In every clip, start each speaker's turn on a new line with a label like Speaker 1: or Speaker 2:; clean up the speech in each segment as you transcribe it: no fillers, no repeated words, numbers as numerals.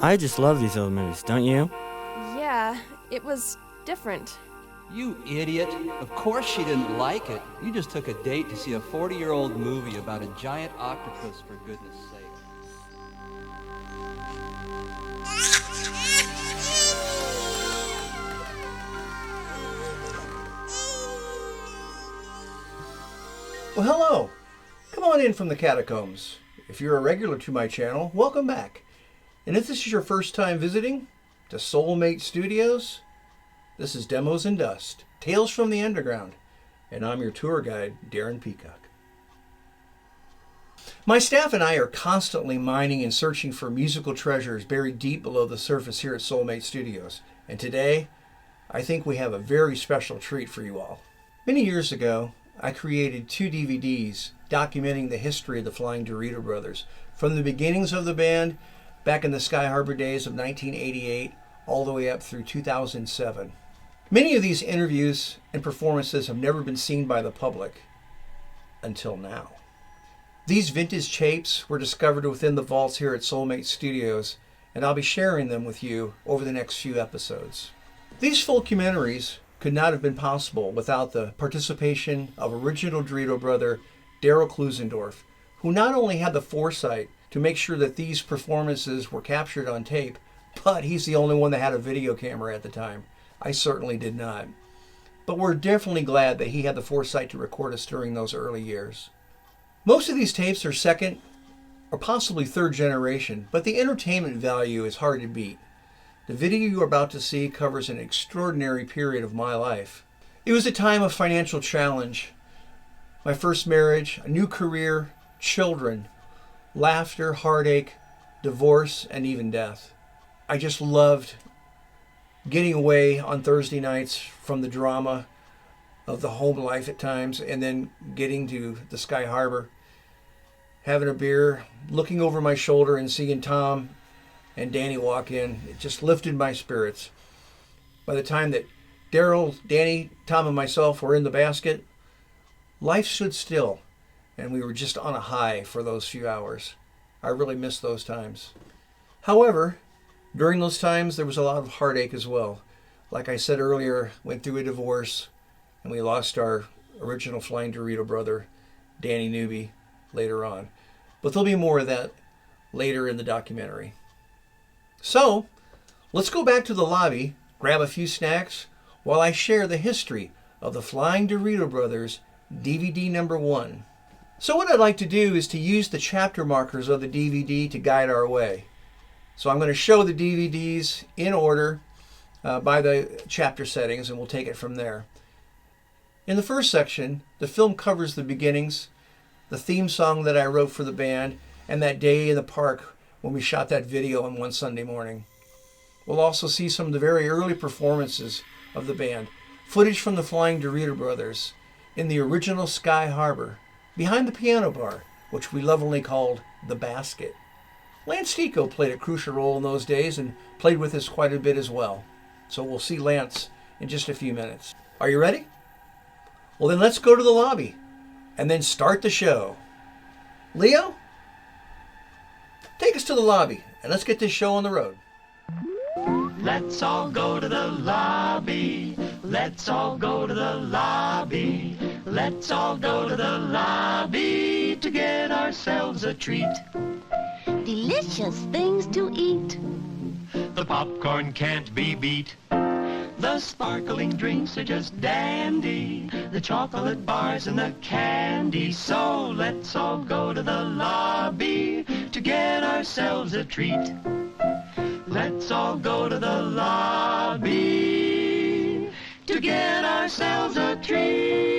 Speaker 1: I just love these old movies, don't you?
Speaker 2: Yeah, it was different.
Speaker 3: You idiot. Of course she didn't like it. You just took a date to see a 40-year-old movie about a giant octopus, for goodness sake.
Speaker 4: Well, hello. Come on in from the catacombs. If you're a regular to my channel, welcome back. And if this is your first time visiting to Soulmate Studios, this is Demos and Dust, Tales from the Underground, and I'm your tour guide, Darren Peacock. My staff and I are constantly mining and searching for musical treasures buried deep below the surface here at Soulmate Studios. And today, I think we have a very special treat for you all. Many years ago, I created 2 DVDs documenting the history of the Flying Dorito Brothers, from the beginnings of the band back in the Sky Harbor days of 1988 all the way up through 2007. Many of these interviews and performances have never been seen by the public until now. These vintage tapes were discovered within the vaults here at Soulmate Studios, and I'll be sharing them with you over the next few episodes. These Folkumentaries could not have been possible without the participation of original Dorito brother Darryl Klusendorf, who not only had the foresight to make sure that these performances were captured on tape, but he's the only one that had a video camera at the time. I certainly did not. But we're definitely glad that he had the foresight to record us during those early years. Most of these tapes are second or possibly third generation, but the entertainment value is hard to beat. The video you're about to see covers an extraordinary period of my life. It was a time of financial challenge. My first marriage, a new career, children, laughter, heartache, divorce, and even death. I just loved getting away on Thursday nights from the drama of the home life at times, and then getting to the Sky Harbor, having a beer, looking over my shoulder and seeing Tom and Danny walk in. It just lifted my spirits. By the time that Darryl, Danny, Tom, and myself were in the basket, life stood still, and we were just on a high for those few hours. I really miss those times. However, during those times, there was a lot of heartache as well. Like I said earlier, went through a divorce, and we lost our original Flying Dorito brother, Danny Newby, later on. But there'll be more of that later in the documentary. So, let's go back to the lobby, grab a few snacks, while I share the history of the Flying Dorito Brothers DVD number 1. So what I'd like to do is to use the chapter markers of the DVD to guide our way. So I'm going to show the DVDs in order by the chapter settings, and we'll take it from there. In the first section, the film covers the beginnings, the theme song that I wrote for the band, and that day in the park when we shot that video on one Sunday morning. We'll also see some of the very early performances of the band, footage from the Flying Dorito Brothers in the original Sky Harbor, behind the piano bar, which we lovingly called the Basket. Lance Tico played a crucial role in those days and played with us quite a bit as well. So we'll see Lance in just a few minutes. Are you ready? Well, then let's go to the lobby and then start the show. Leo, take us to the lobby and let's get this show on the road.
Speaker 5: Let's all go to the lobby. Let's all go to the lobby. Let's all go to the lobby to get ourselves a treat.
Speaker 6: Delicious things to eat.
Speaker 5: The popcorn can't be beat. The sparkling drinks are just dandy. The chocolate bars and the candy. So let's all go to the lobby to get ourselves a treat. Let's all go to the lobby to get ourselves a treat.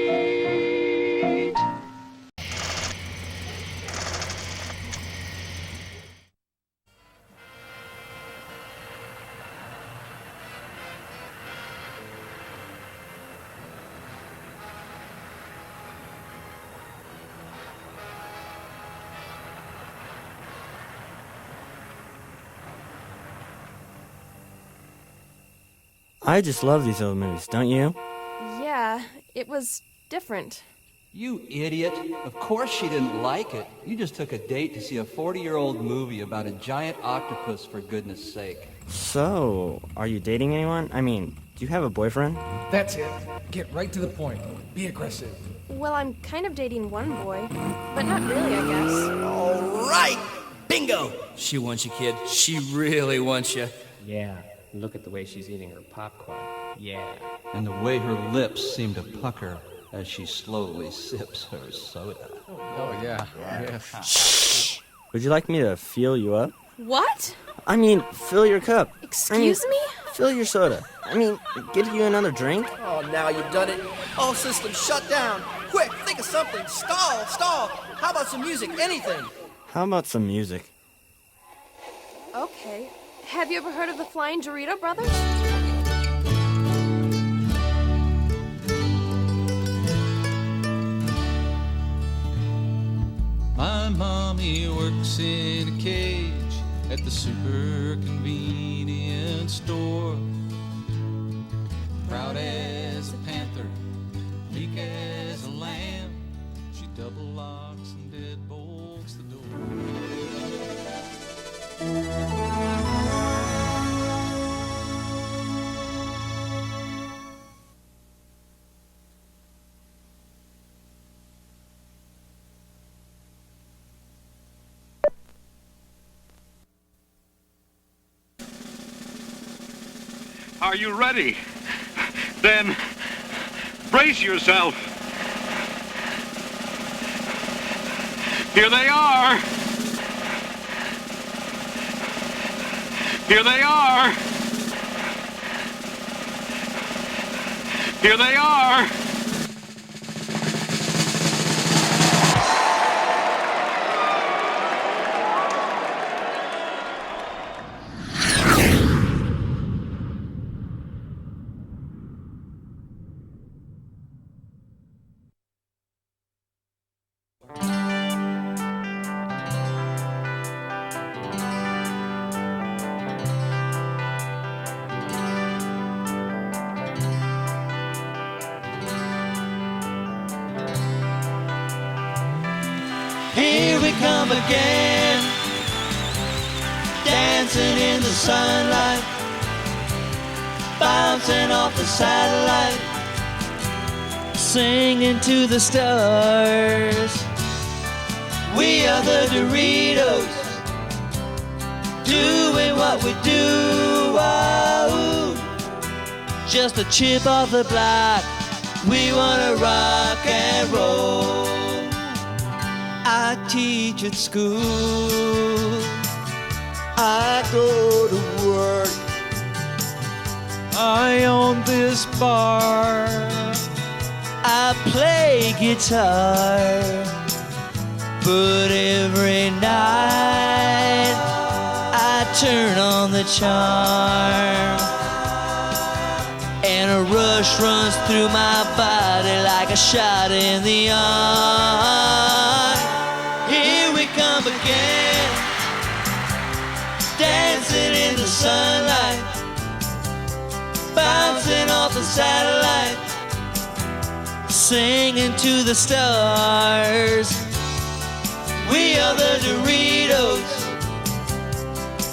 Speaker 1: I just love these old movies, don't you?
Speaker 2: Yeah, it was different.
Speaker 3: You idiot. Of course she didn't like it. You just took a date to see a 40-year-old movie about a giant octopus, for goodness sake.
Speaker 1: So, are you dating anyone? I mean, do you have a boyfriend?
Speaker 7: That's it. Get right to the point. Be aggressive.
Speaker 2: Well, I'm kind of dating one boy, but not really, I guess.
Speaker 8: All right! Bingo! She wants you, kid. She really wants you.
Speaker 9: Yeah, look at the way she's eating her popcorn. Yeah.
Speaker 3: And the way her lips seem to pucker as she slowly sips her soda.
Speaker 7: Oh, yeah. Yes.
Speaker 1: Shh! Would you like me to fill you up?
Speaker 2: What?
Speaker 1: I mean, fill your cup.
Speaker 2: Excuse me?
Speaker 1: Fill your soda. I mean, get you another drink.
Speaker 8: Oh, now you've done it. All systems shut down. Quick, think of something. Stall. How about some music? Anything.
Speaker 1: How about some music?
Speaker 2: Okay. Have you ever heard of the Flying Dorito Brothers?
Speaker 10: My mommy works in a cage at the super convenience store. Proud as a panther, meek as a lamb, she double locks and deadbolts the door.
Speaker 11: Are you ready? Then brace yourself. Here they are. Here they are. Here they are.
Speaker 5: Here we come again, dancing in the sunlight, bouncing off the satellite, singing to the stars. We are the Doritos, doing what we do. Wow. Just a chip off the block, we wanna rock and roll. I teach at school, I go to work, I own this bar, I play guitar, but every night I turn on the charm, and a rush runs through my body like a shot in the arm. Here we come again, dancing in the sunlight, bouncing off the satellite, singing to the stars. We are the Doritos,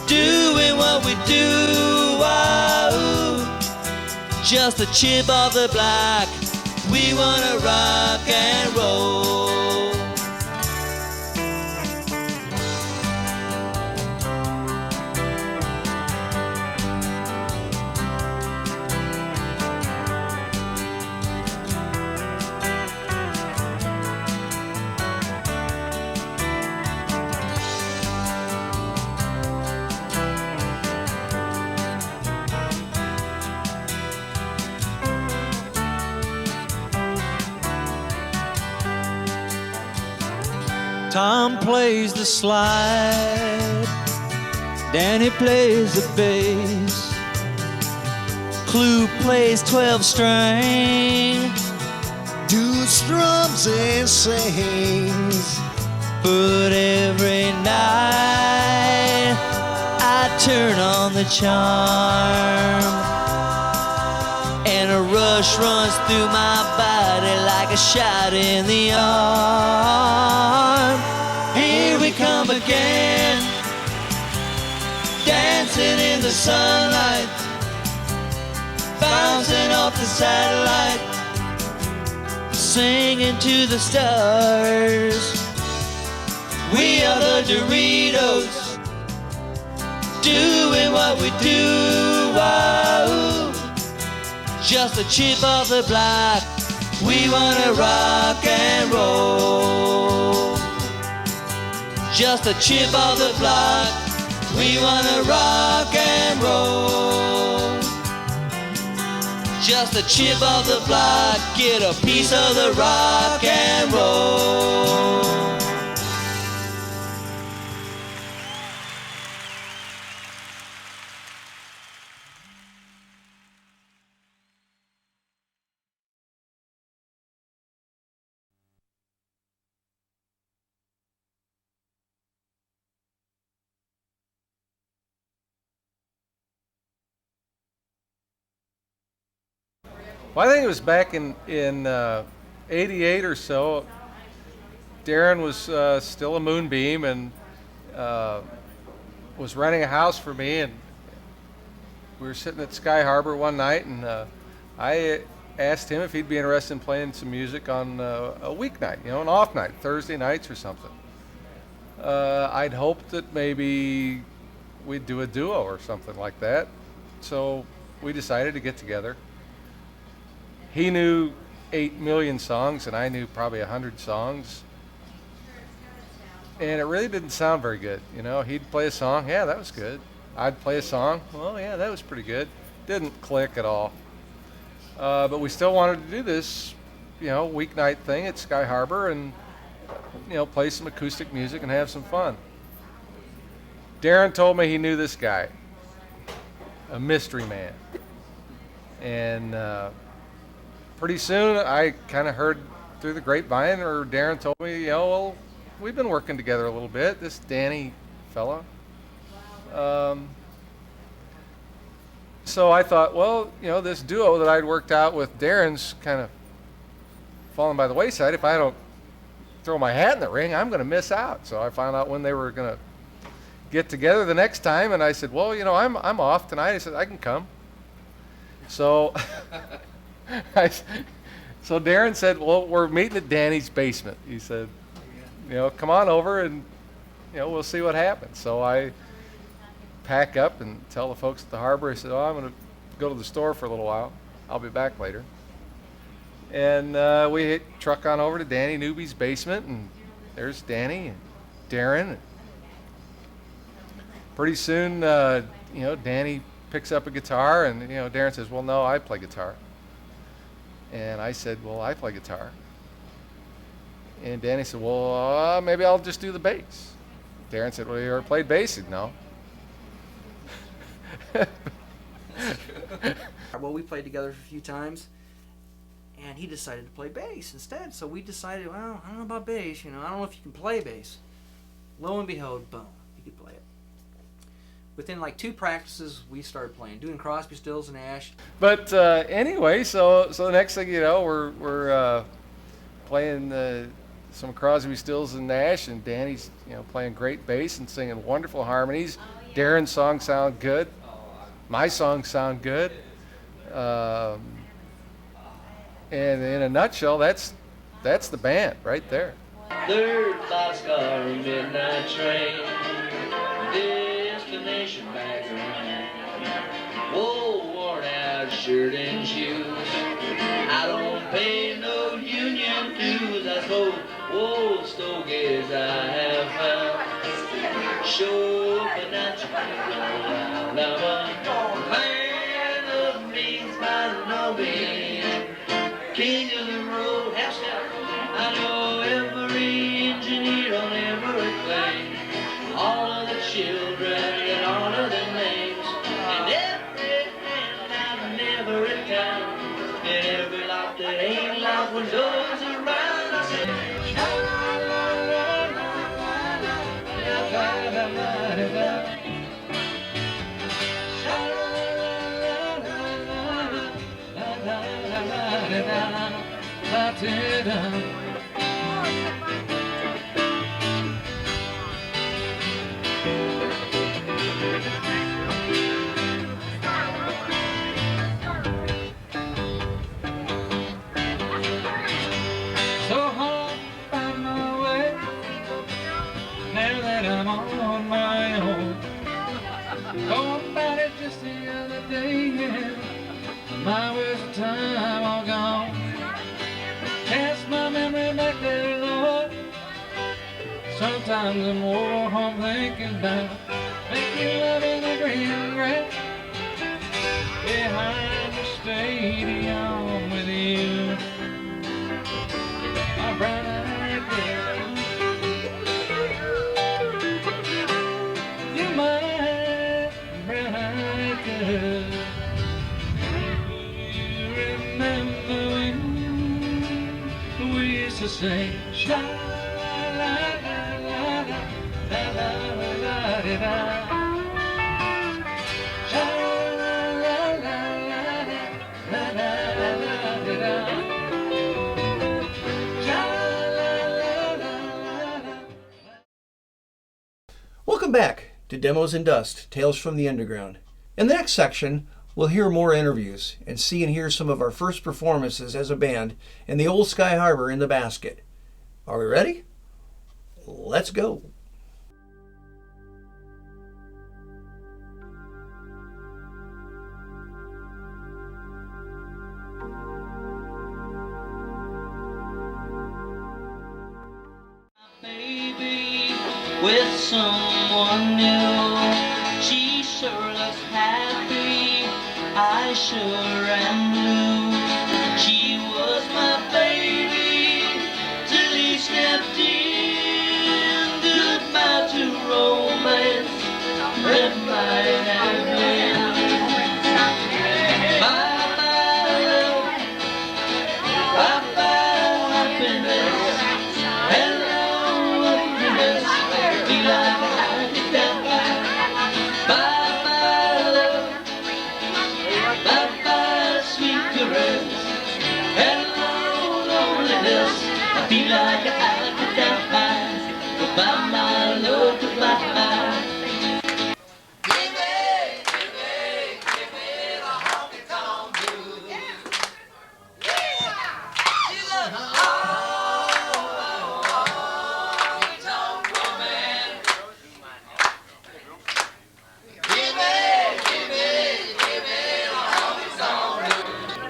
Speaker 5: doing what we do. Wow. Just a chip off the block, we wanna rock and roll. Tom plays the slide, Danny plays the bass, Clue plays 12-string, Dude strums and sings. But every night I turn on the charm, and a
Speaker 12: rush runs through my body like a shot in the arm. Here we come again, dancing in the sunlight, bouncing off the satellite, singing to the stars. We are the Doritos, doing what we do. Wow. Just a chip off the block, we wanna rock and roll. Just a chip off the block, we wanna rock and roll. Just a chip off the block, get a piece of the rock and roll.
Speaker 13: Well, I think it was back in '88 or so. Darren was still a moonbeam and was renting a house for me, and we were sitting at Sky Harbor one night, and I asked him if he'd be interested in playing some music on a weeknight, an off night, Thursday nights or something. I'd hoped that maybe we'd do a duo or something like that, so we decided to get together. He knew 8 million songs, and I knew probably 100 songs. And it really didn't sound very good. He'd play a song, yeah, that was good. I'd play a song, well, yeah, that was pretty good. Didn't click at all. But we still wanted to do this, weeknight thing at Sky Harbor and, play some acoustic music and have some fun. Darren told me he knew this guy, a mystery man. And pretty soon I kind of heard through the grapevine, or Darren told me, well, we've been working together a little bit, this Danny fella. So I thought, well, this duo that I'd worked out with Darren's kind of fallen by the wayside. If I don't throw my hat in the ring, I'm going to miss out. So I found out when they were going to get together the next time, and I said, well, I'm off tonight. I said, I can come. So so Darren said, well, we're meeting at Danny's basement. He said, come on over and, we'll see what happens. So I pack up and tell the folks at the harbor, I said, I'm going to go to the store for a little while. I'll be back later. And we truck on over to Danny Newby's basement, and there's Danny and Darren. Pretty soon, Danny picks up a guitar, and, Darren says, well, no, I play guitar. And I said, well, I play guitar. And Danny said, well, maybe I'll just do the bass. Darren said, well, you ever played bass? He said, no.
Speaker 8: Well, we played together a few times, and he decided to play bass instead. So we decided, well, I don't know about bass, I don't know if you can play bass. Lo and behold, boom, he could play it. Within like 2 practices, we started playing, doing Crosby, Stills, and Nash.
Speaker 13: But anyway, so the next thing you know, we're playing some Crosby, Stills, and Nash, and Danny's playing great bass and singing wonderful harmonies. Darren's songs sound good. My songs sound good. And in a nutshell, that's the band right there.
Speaker 12: Third boxcar midnight train, destination back around. Whoa, worn out shirt and shoes. I don't pay no union dues. I smoke old stogies I have found. Show up and not you around. I'm a man of means by no means. King of the road, house down. I know every engineer on every plane, all of the children and all of their names, and every handout in every town, and every lock that ain't locked when doors around. I said,
Speaker 10: painted up. So home found my way, now that I'm on my own. Thought about it just the other day, yeah. My waste of time all gone. Cast my memory back there, Lord. Sometimes I'm more home thinking about making love in the green grass behind the stadium with you, my brown-eyed girl. You my brown-eyed girl. You remember when we used to say sha la la la la la la la la la. Sha la la la la la la la la. Sha la la la la.
Speaker 4: Welcome back to Demos in Dust, Tales from the Underground. In the next section, we'll hear more interviews and see and hear some of our first performances as a band in the old Sky Harbor in the Basket. Are we ready? Let's go.
Speaker 12: Baby, with someone new, she sure looks happy, I sure am blue. She was my baby till he stepped in. Goodbye to romance that might have been. Bye-bye love, bye-bye happiness. Hello happiness, feel like I could die. Bye-bye love, bye-bye sweet caress. Hello loneliness, I feel like I could die. Goodbye my love, goodbye.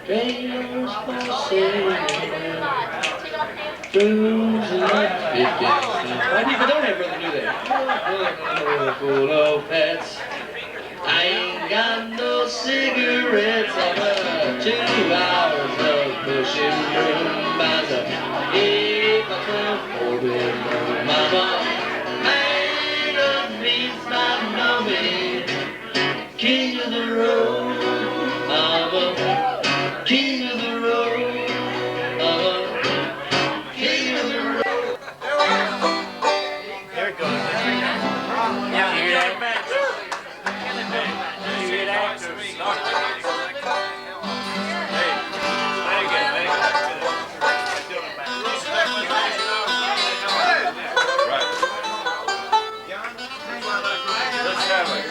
Speaker 12: Trailers for sale, rooms and why do you don't have brother, do they? Full of pets. I ain't got no cigarettes. I'm 2 hours of pushing through by the 8x12 mama. Made of means I know me. King of the road, mama. King of the road, king of the road.
Speaker 14: There it goes. Yeah, you hear that? You hear that? Let's have it.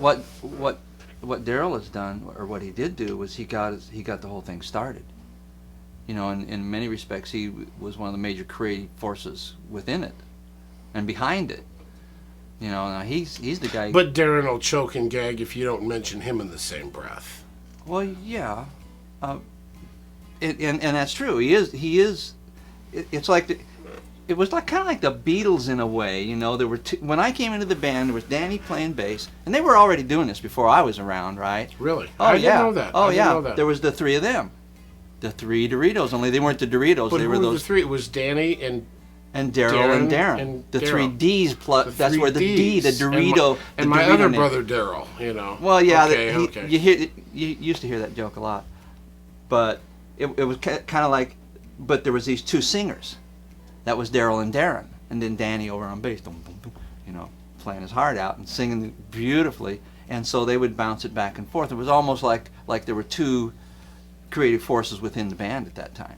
Speaker 3: what Darryl has done, or what he did do, was he got the whole thing started. You know, in many respects, he was one of the major creative forces within it and behind it. You know, now he's the guy.
Speaker 15: But Darren will choke and gag if you don't mention him in the same breath.
Speaker 3: Well, yeah, and that's true. He is. It's like it was like kind of like the Beatles in a way. You know, there were when I came into the band, there was Danny playing bass, and they were already doing this before I was around, right?
Speaker 15: Really?
Speaker 3: Oh,
Speaker 15: I
Speaker 3: yeah.
Speaker 15: didn't know that.
Speaker 3: Oh,
Speaker 15: I didn't
Speaker 3: yeah.
Speaker 15: know that.
Speaker 3: There was the three of them, the three Doritos. Only they weren't the Doritos.
Speaker 15: But
Speaker 3: they
Speaker 15: who
Speaker 3: were
Speaker 15: were
Speaker 3: those
Speaker 15: the three? It was Danny and
Speaker 3: Darryl and Darren. The
Speaker 15: Darryl.
Speaker 3: three D's plus. That's
Speaker 15: three
Speaker 3: where the D, the
Speaker 15: Ds.
Speaker 3: Dorito.
Speaker 15: And my other brother Darryl. You know.
Speaker 3: Well, yeah.
Speaker 15: Okay, okay.
Speaker 3: You used to hear that joke a lot, but it was kind of like, but there was these two singers. That was Darryl and Darren, and then Danny over on bass, you know, playing his heart out and singing beautifully. And so they would bounce it back and forth. It was almost like there were two creative forces within the band at that time.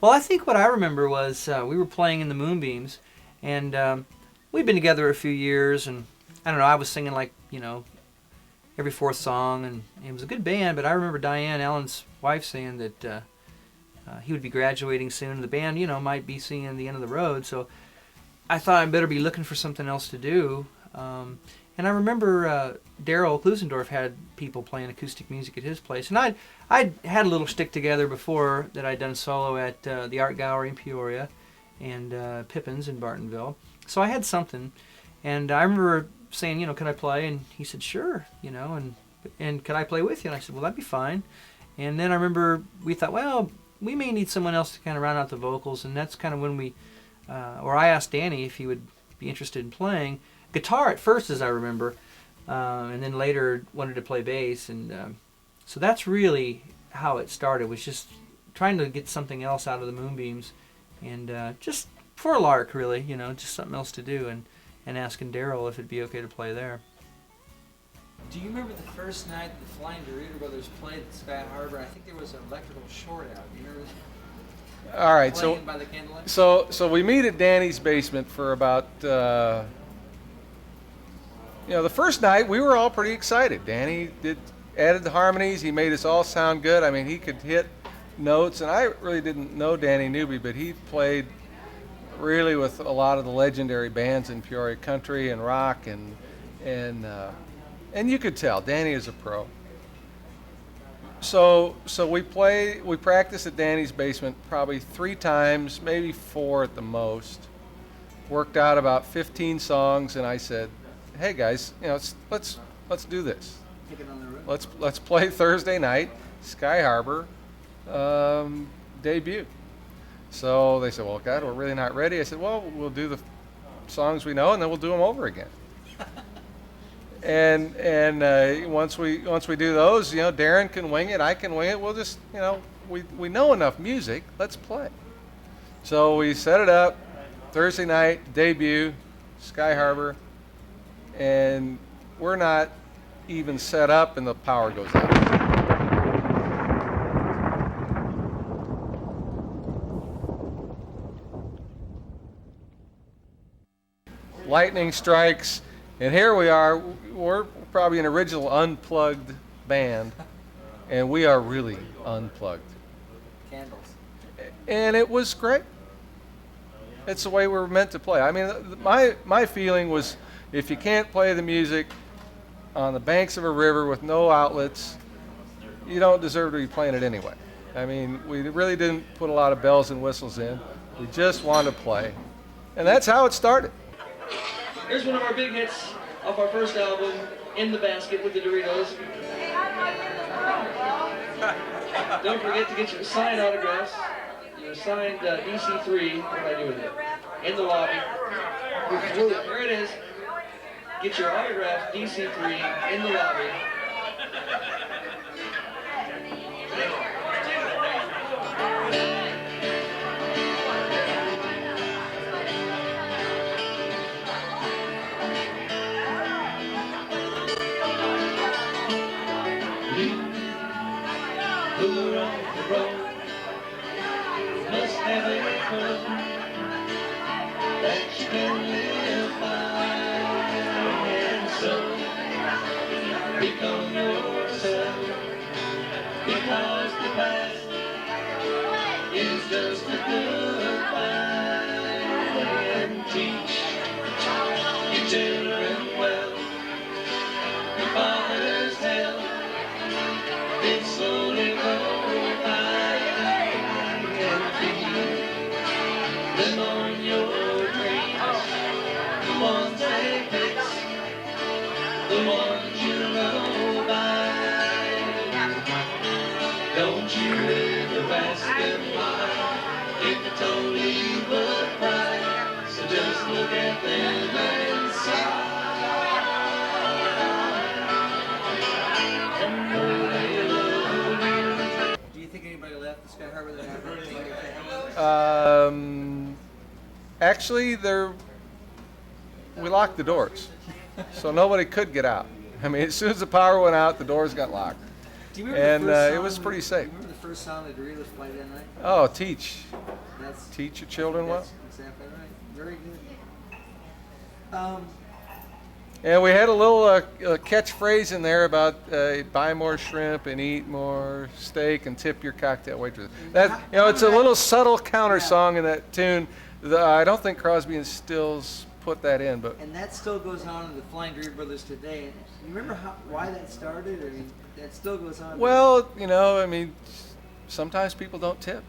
Speaker 8: Well, I think what I remember was we were playing in the Moonbeams, and we'd been together a few years, and I don't know, I was singing like, you know, every fourth song, and it was a good band, but I remember Diane, Alan's wife, saying that he would be graduating soon, and the band, you know, might be seeing the end of the road, so I thought I'd better be looking for something else to do. And I remember Darryl Klusendorf had people playing acoustic music at his place, and I'd had a little stick together before that I'd done solo at the Art Gallery in Peoria and Pippin's in Bartonville, so I had something, and I remember saying, you know, can I play? And he said, sure, you know, and could I play with you? And I said, well, that'd be fine. And then I remember we thought, well, we may need someone else to kind of round out the vocals, and that's kind of when we, or I asked Danny if he would be interested in playing guitar at first, as I remember, and then later wanted to play bass, and so that's really how it started, was just trying to get something else out of the Moonbeams, and just for a lark, really, you know, just something else to do, and asking Darryl if it'd be okay to play there. Do you remember the first night the Flying Dorito Brothers played at Sky Harbor? I think there was an electrical short out. Do you remember that?
Speaker 13: All right,
Speaker 8: Playing by the candlelight?
Speaker 13: so we meet at Danny's basement for about, you know, the first night we were all pretty excited. Danny added the harmonies. He made us all sound good. I mean, he could hit notes, and I really didn't know Danny Newby, but he played really with a lot of the legendary bands in Peoria country and rock, and you could tell Danny is a pro. So we practiced at Danny's basement probably 3 times, maybe 4 at the most. Worked out about 15 songs, and I said, hey guys, you know, let's do this.
Speaker 8: Take it on the road.
Speaker 13: Let's play Thursday night, Sky Harbor debut. So they said, well, God, we're really not ready. I said, well, we'll do the songs we know, and then we'll do them over again. and once we do those, you know, Darren can wing it, I can wing it. We'll just, you know, we know enough music. Let's play. So we set it up. Thursday night debut, Sky Harbor, and we're not even set up, and the power goes out. Lightning strikes, and here we are. We're probably an original unplugged band, and we are really unplugged.
Speaker 8: Candles.
Speaker 13: And it was great. It's the way we were meant to play. I mean, my feeling was, if you can't play the music on the banks of a river with no outlets, you don't deserve to be playing it anyway. I mean, we really didn't put a lot of bells and whistles in. We just wanted to play. And that's how it started.
Speaker 16: Here's one of our big hits off our first album, In the Basket with the Doritos. Don't forget to get your signed autographs, your signed DC3, what do I do with it? In the lobby. Here it is. Get your autograph, DC3, in the lobby.
Speaker 12: Who on the road must have a club that you can live by, and so just a goodbye and teach your children well. Your father's hell did slowly go by and feed. Live on your dreams, the ones they fix, the ones you know by. Don't you ever ask them why. If they told you, you would cry. So just look at them and sigh. And know they love you.
Speaker 8: Do you think anybody left the Sky Harbor that had
Speaker 13: Actually, we locked the doors, so nobody could get out. I mean, as soon as the power went out, the doors got locked.
Speaker 8: Do you remember
Speaker 13: And
Speaker 8: the first
Speaker 13: it
Speaker 8: song
Speaker 13: was pretty safe.
Speaker 8: Do you remember the first song the Doritos played that night?
Speaker 13: Oh, teach
Speaker 8: That's
Speaker 13: your children well.
Speaker 8: That's exactly right. Very good.
Speaker 13: And we had a little catchphrase in there about buy more shrimp and eat more steak and tip your cocktail waitress. That it's a little subtle counter song in that tune. I don't think Crosby and Stills put that in, but
Speaker 8: And that still goes on in the Flying Dream Brothers today. And you remember why that started? I mean, that still goes on.
Speaker 13: well, I mean, sometimes people don't tip.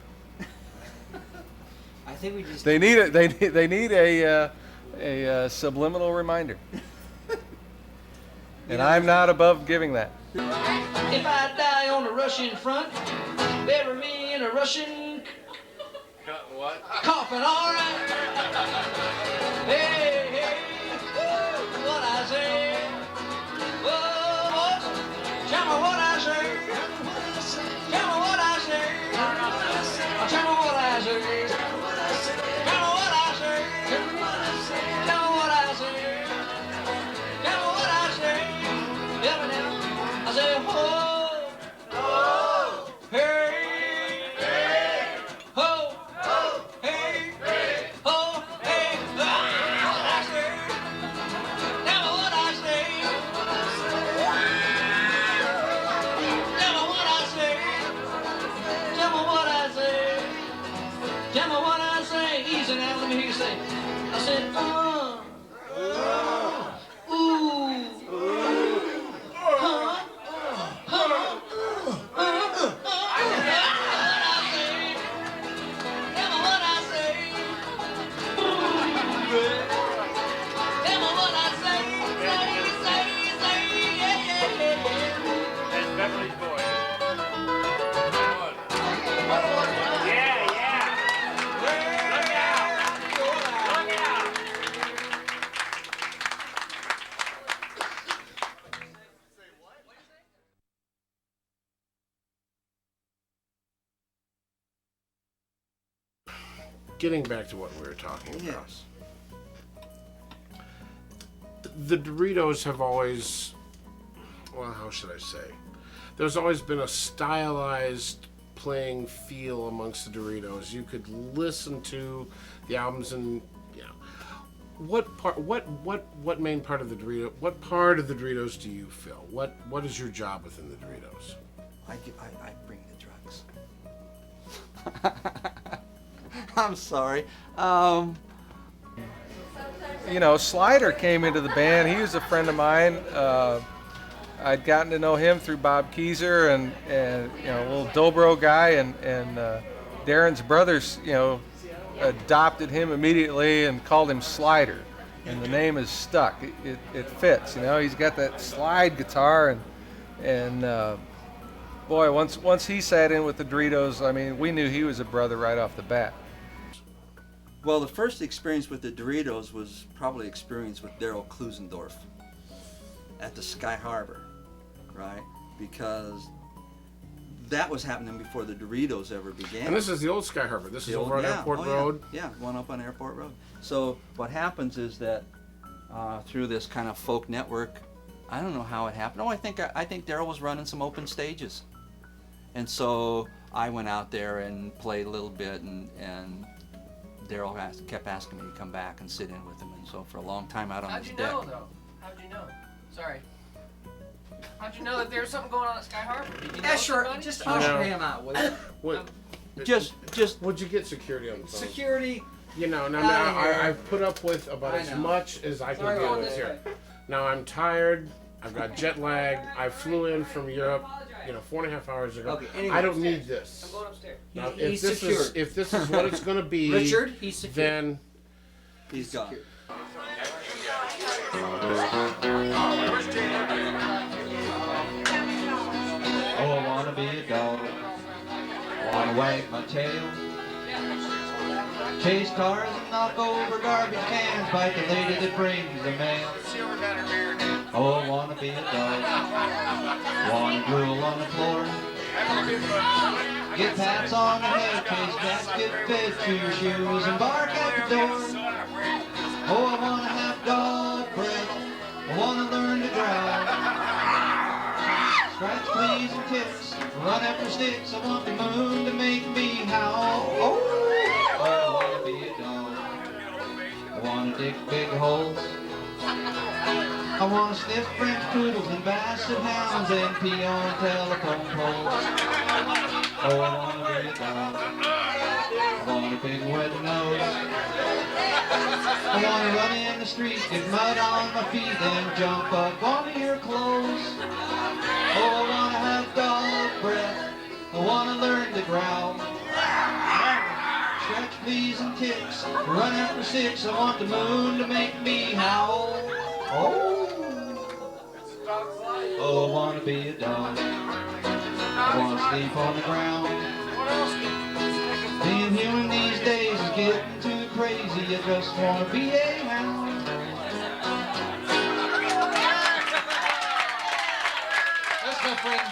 Speaker 8: I think we just
Speaker 13: They need it. They need a subliminal reminder. And I'm not above giving that.
Speaker 12: If I die on the Russian front, bury me in a Russian coffin, all right. Hey, hey, what I say? Whoa, tell me what I say. Tell me what I say. Tell me what I say. Tell me what I say. Tell me what I say. Tell me what I say. Tell me what I say. Tell me what I say. Tell me now. I say, oh, oh, hey, hey, ho, ho, hey, hey, ho, hey, what I say. Tell me what I say. Tell me what I say. Tell me what I say. Tell me what I say. Easy now, let me hear you say. I said, ooh,
Speaker 15: Getting back to what we were talking about. The Doritos have always, well, how should I say? There's always been a stylized playing feel amongst the Doritos. You could listen to the albums and, what main part of the Dorito, what part of the Doritos do you fill? What is your job within the Doritos?
Speaker 3: I bring the drugs. I'm sorry.
Speaker 13: Slider came into the band. He was a friend of mine. I'd gotten to know him through Bob Keyser and a little Dobro guy, and Darren's brothers, adopted him immediately and called him Slider, and the name is stuck. It fits. He's got that slide guitar, and boy, once he sat in with the Doritos, I mean, we knew he was a brother right off the bat.
Speaker 3: Well, the first experience with the Doritos was probably experience with Daryl Klusendorf at the Sky Harbor, right? Because that was happening before the Doritos ever began.
Speaker 15: And this is the old Sky Harbor. This is over on Airport Road.
Speaker 3: Yeah, one up on Airport Road. So what happens is that through this kind of folk network, I don't know how it happened. Oh, I think Daryl was running some open stages, and so I went out there and played a little bit, and Daryl kept asking me to come back and sit in with him, and so for a long time out on his deck.
Speaker 17: How'd you know, though? How'd you know? Sorry. How'd you know that there was something going on at Sky Harbor? Did you know
Speaker 8: sure.
Speaker 17: somebody?
Speaker 8: Just usher him out, will you?
Speaker 3: Just.
Speaker 15: Would you get security on the phone?
Speaker 8: Security.
Speaker 15: You know, now I've put up with about as much as I can deal with here. Now I'm tired. I've got jet lag. I flew in from Europe, 4.5 hours ago.
Speaker 8: Okay, anyways.
Speaker 15: I don't need this.
Speaker 8: I'm going upstairs.
Speaker 15: Now,
Speaker 8: He's
Speaker 15: if this is what it's going to be,
Speaker 8: Richard, he's secure.
Speaker 15: Then
Speaker 3: he's gone.
Speaker 12: Oh, I wanna be a dog. Wanna wag my tail. Chase cars and knock over garbage cans. Bite the lady that brings the mail. Oh, I wanna be a dog. Wanna drool on the floor. Get pats on the head, case cats get fed to your shoes and bark at the door. Oh, I wanna have dog breath. I wanna learn to growl. Scratch, fleas, and ticks. Run after sticks. I want the moon to make me howl. Oh, I wanna be a dog. I wanna dig big holes. I wanna sniff French poodles and basset hounds and pee on telephone poles. Oh, I wanna be a dog. I want a big wet nose. I wanna run in the street, get mud on my feet, and jump up onto your clothes. Oh, I wanna have dog breath. I wanna learn to growl. Scratch fleas and ticks, run after six. I want the moon to make me howl. Oh, I wanna be a dog. I wanna sleep on the ground. Being human these days is getting too crazy. I just wanna be a hound.
Speaker 7: That's my friend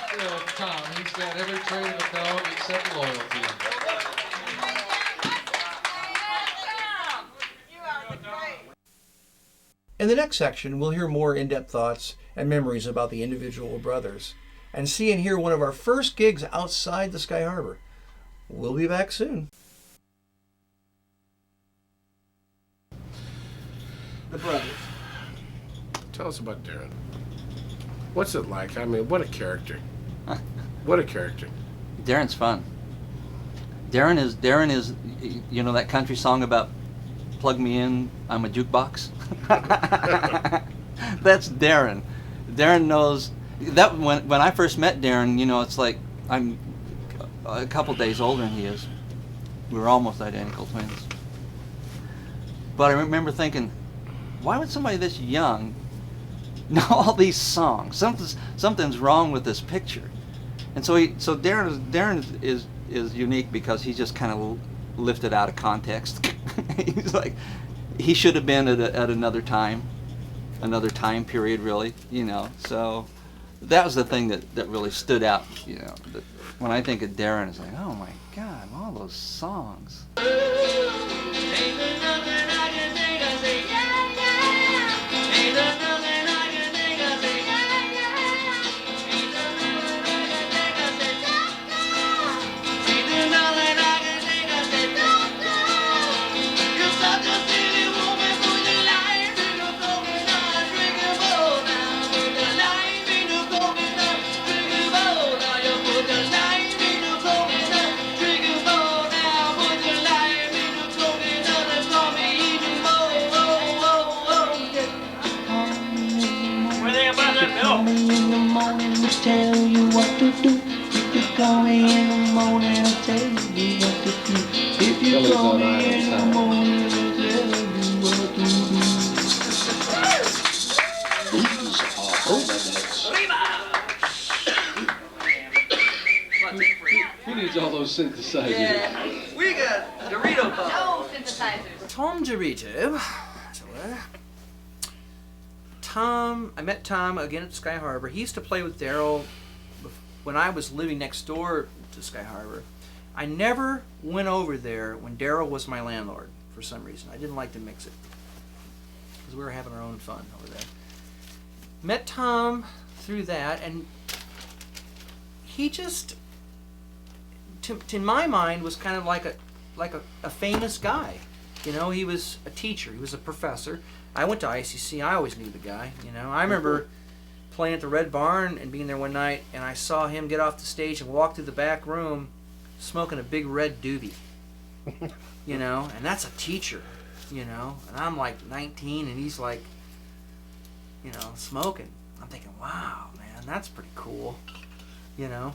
Speaker 7: Tom. He's got every trait of a dog except loyalty.
Speaker 4: In the next section, we'll hear more in-depth thoughts and memories about the individual brothers and see and hear one of our first gigs outside the Sky Harbor. We'll be back soon.
Speaker 8: The brothers.
Speaker 15: Tell us about Darren. What's it like? I mean, what a character. What a character.
Speaker 3: Darren's fun. Darren is that country song about plug me in, I'm a jukebox. That's Darren. Darren knows that when I first met Darren, it's like I'm a couple days older than he is. We were almost identical twins. But I remember thinking, why would somebody this young know all these songs? Something's wrong with this picture. And so Darren is unique because he just kind of lifted out of context. He's like, he should have been at another time period, really, So that was the thing that really stood out, That when I think of Darren, it's like, oh my God, all those songs.
Speaker 12: Call me in the morning to tell you what to do. If you call me in the morning, I'll tell you what to do. If you call me in the morning, I'll tell you what to do. These are overnights.
Speaker 7: He needs all those synthesizers.
Speaker 8: Yeah, we got Dorito Pop.
Speaker 2: No synthesizers.
Speaker 8: Tom Dorito. I met Tom again at Sky Harbor. He used to play with Daryl when I was living next door to Sky Harbor. I never went over there when Daryl was my landlord for some reason. I didn't like to mix it because we were having our own fun over there. Met Tom through that, and he just, to my mind, was kind of like a famous guy. He was a teacher. He was a professor. I went to ICC. I always knew the guy. I remember playing at the Red Barn and being there one night, and I saw him get off the stage and walk through the back room, smoking a big red doobie, you know, and that's a teacher, you know, and I'm like 19 and he's like, you know, smoking. I'm thinking, wow, man, that's pretty cool, you know.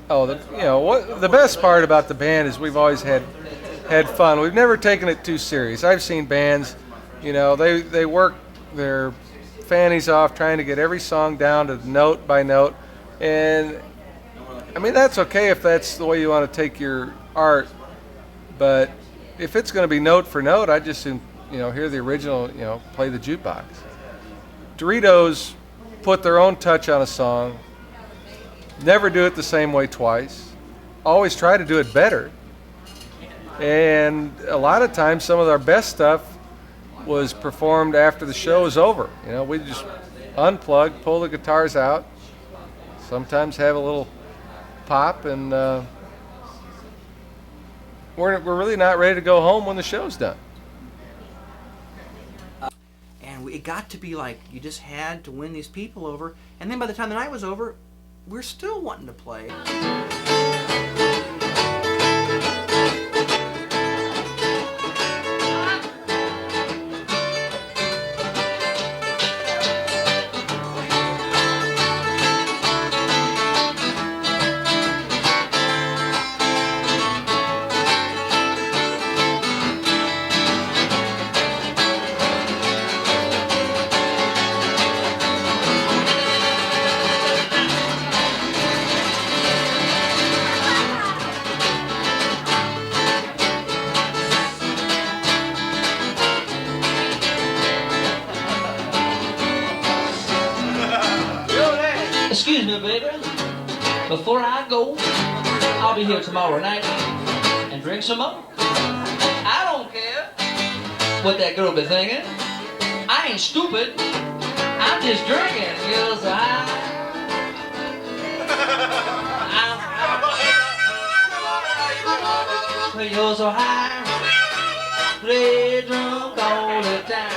Speaker 13: Oh, you know what? The best part about the band is we've always had fun. We've never taken it too serious. I've seen bands, you know, they work their fannies off trying to get every song down to note by note, and I mean that's okay if that's the way you want to take your art, but if it's going to be note for note, I just hear the original, you know, play the jukebox. Doritos put their own touch on a song. Never do it the same way twice. Always try to do it better. And a lot of times some of our best stuff was performed after the show was over. You know, we just unplug, pull the guitars out, sometimes have a little pop, and we're really not ready to go home when the show's done.
Speaker 8: And it got to be like you just had to win these people over, and then by the time the night was over, we're still wanting to play.
Speaker 16: Excuse me, baby. Before I go, I'll be here tomorrow night and drink some more. I don't care what that girl be thinking. I ain't stupid. I'm just drinking. You're so high. You're so high. Play drunk all the time.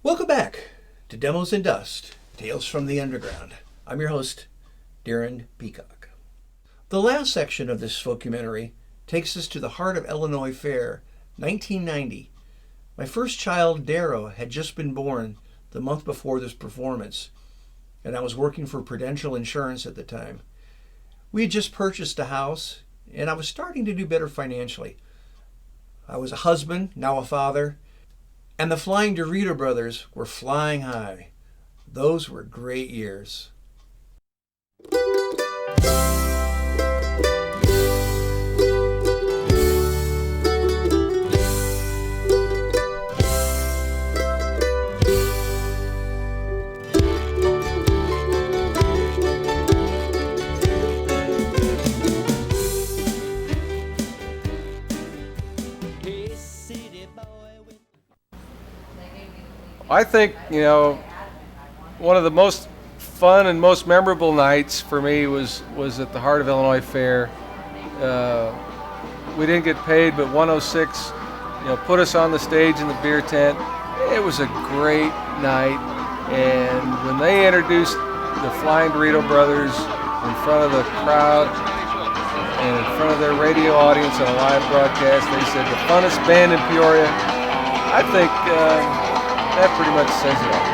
Speaker 4: Welcome back to Demos and Dust, Tales from the Underground. I'm your host, Darren Peacock. The last section of this folkumentary takes us to the heart of Illinois Fair, 1990. My first child, Darrow, had just been born the month before this performance, and I was working for Prudential Insurance at the time. We had just purchased a house, and I was starting to do better financially. I was a husband, now a father, and the Flying Dorito brothers were flying high. Those were great years.
Speaker 13: I think, one of the most fun and most memorable nights for me was at the Heart of Illinois Fair. We didn't get paid, but 106, put us on the stage in the beer tent. It was a great night, and when they introduced the Flying Dorito Brothers in front of the crowd and in front of their radio audience on a live broadcast, they said the funnest band in Peoria. I think that pretty much says it all.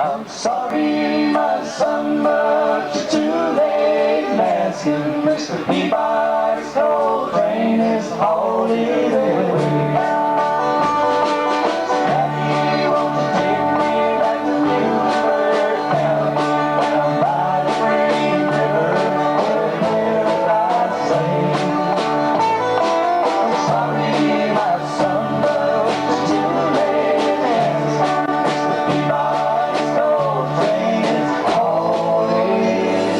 Speaker 10: I'm sorry, my son, but you're too late. Asking Mr. Peabody's cold train is holiday. Daddy, won't you take me back to Newburgh County, down by the Green River, where paradise lays? I'm sorry, my son, but you're too late. Asking Mr. Peabody's cold train is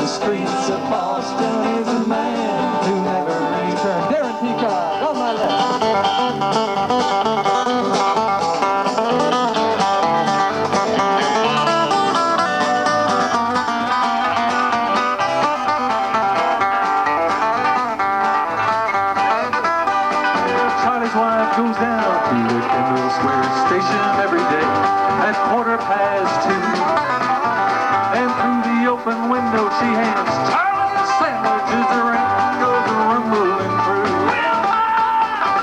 Speaker 10: streets of Boston is a man who never returned. Darren Peacock on my left. Charlie's wife goes down to the Kendall Square station every day at 2:15. And through the open window she hands Charlie sandwiches around, goes rumbling through.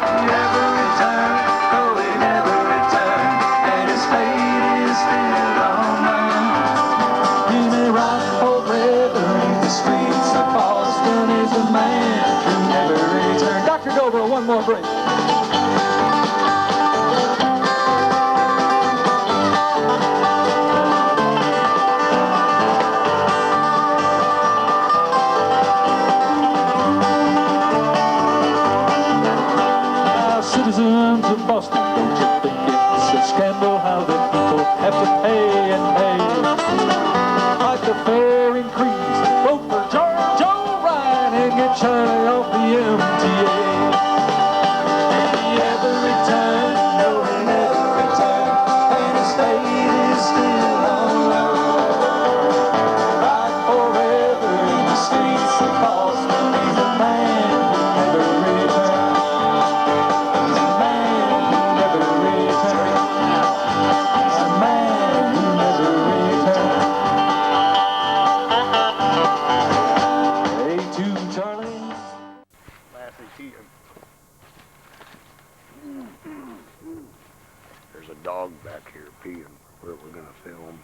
Speaker 10: He never returned, oh he never returned, and his fate is still unknown. He may ride forever in the streets of Boston. one more break. Citizens of Boston, don't you think it's a scandal how the people have to pay and pay? Like the fare increase, vote for George O'Brien and get Charlie off the MTA. Every time, knowing every time, and the state is still on low. Ride forever in the streets of Boston, he's a man who never returns.
Speaker 18: There's a dog back here peeing where we're going to film.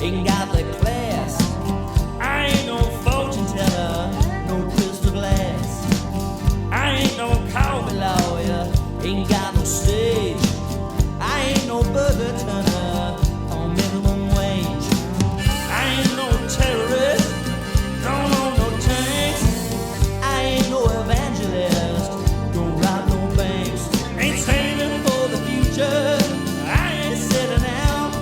Speaker 19: Ain't got the class. I ain't no fortune teller, no crystal glass. I ain't no cowboy lawyer, ain't got no stage. I ain't no burger turner on minimum wage. I ain't no terrorist, don't own no tanks. I ain't no evangelist, don't rob no banks. Ain't saving for the future, I ain't sitting down.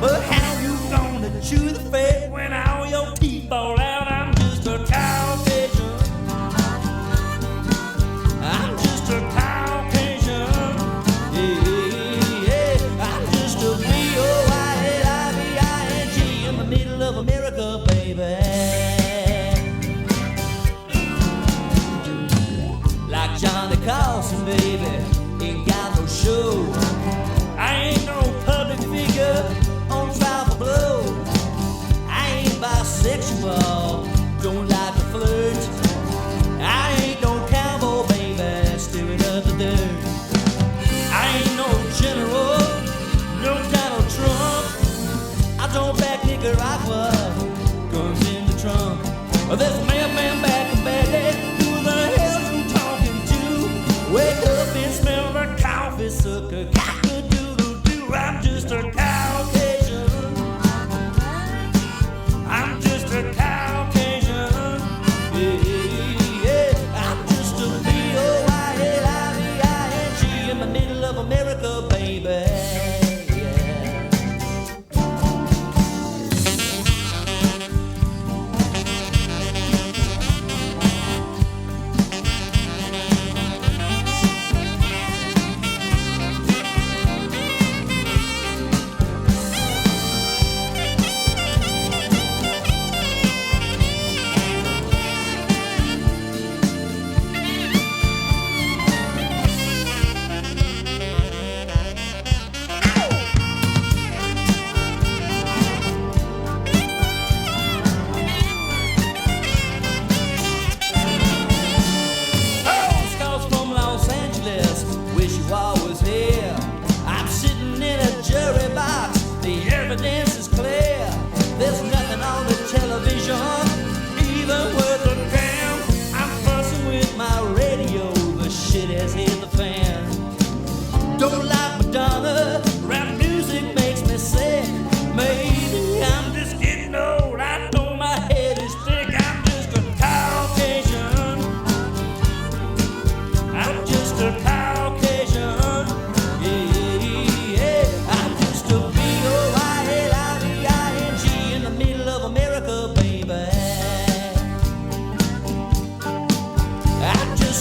Speaker 19: But how you gonna chew the fat when all your teeth fall out? I'm just a Caucasian. I'm just a Caucasian. Yeah. I'm just a B-O-I-L-I-V-I-N-G in the middle of America, baby. Like Johnny Carson, baby, ain't got no show. I ain't no public figure on trial for blow. I ain't bisexual, don't like to flirt. I ain't no cowboy, baby, stirring up the dirt. I ain't no general, no Donald Trump. I don't back Nicaragua, guns in the trunk. There's a man back in Baghdad. Who the hell you talking to? Wake up and smell the coffee, sucker. Cock-a-doodle-doo. I'm just a Caucasian. I'm just a Caucasian. Yeah. I'm just a B-O-I-L-I-V-I-N-G in the middle of America, baby. Yeah.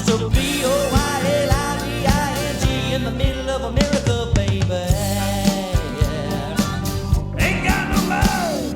Speaker 19: to B-O-Y-L-I-V-I-N-G in the middle of America, baby. Ain't got no mind.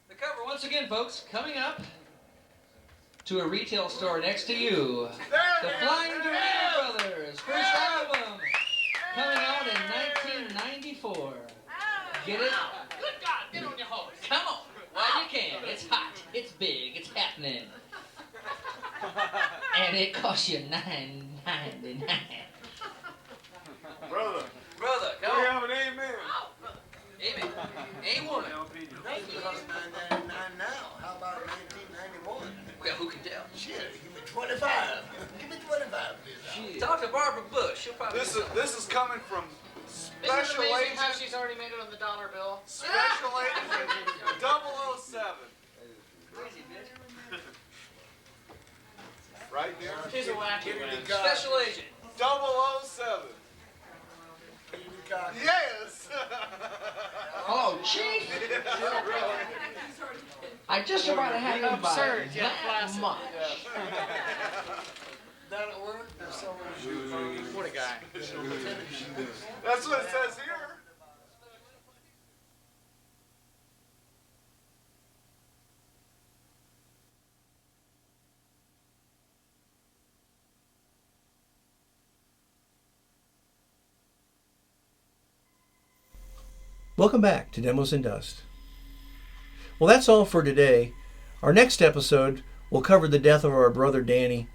Speaker 16: The cover, once again, folks, coming up to a retail store next to you. The Flying Dorito Brothers, first album, coming out in 1994. Get it?
Speaker 14: Good God, get on your horse.
Speaker 16: Come on, while you can. It's hot, it's big, it's happening. And it costs you $9.99.
Speaker 14: Brother,
Speaker 16: come
Speaker 14: we
Speaker 16: on.
Speaker 14: have an amen.
Speaker 16: Amen. A1.
Speaker 14: Thank you. Costs $9.99 now. How about 1991?
Speaker 16: Well, who can tell?
Speaker 14: Shit, give me 25. Give me 25, please.
Speaker 16: Talk to Barbara Bush. She'll probably.
Speaker 20: This is coming from
Speaker 7: Isn't it
Speaker 20: Special
Speaker 7: amazing
Speaker 20: Agent
Speaker 7: how she's already made it on the dollar bill?
Speaker 20: Special Agent 007.
Speaker 16: Crazy bitch.
Speaker 20: Right there.
Speaker 7: She's a wacky one.
Speaker 16: Special Agent
Speaker 20: 007. Yes.
Speaker 16: Oh, Chief. I just about had him by
Speaker 7: Absurd, yeah,
Speaker 16: that
Speaker 7: classic.
Speaker 16: much.
Speaker 14: Down at work, there's someone.
Speaker 7: What a guy.
Speaker 20: That's what it says here.
Speaker 4: Welcome back to Demos and Dust. Well, that's all for today. Our next episode will cover the death of our brother Danny,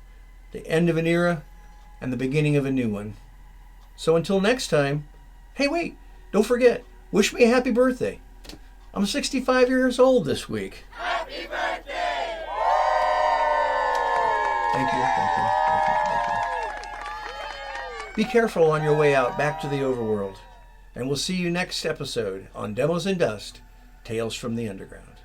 Speaker 4: the end of an era, and the beginning of a new one. So until next time, hey wait, don't forget, wish me a happy birthday. I'm 65 years old this week.
Speaker 14: Happy birthday!
Speaker 4: Thank you. Be careful on your way out back to the overworld. And we'll see you next episode on Demos and Dust, Tales from the Underground.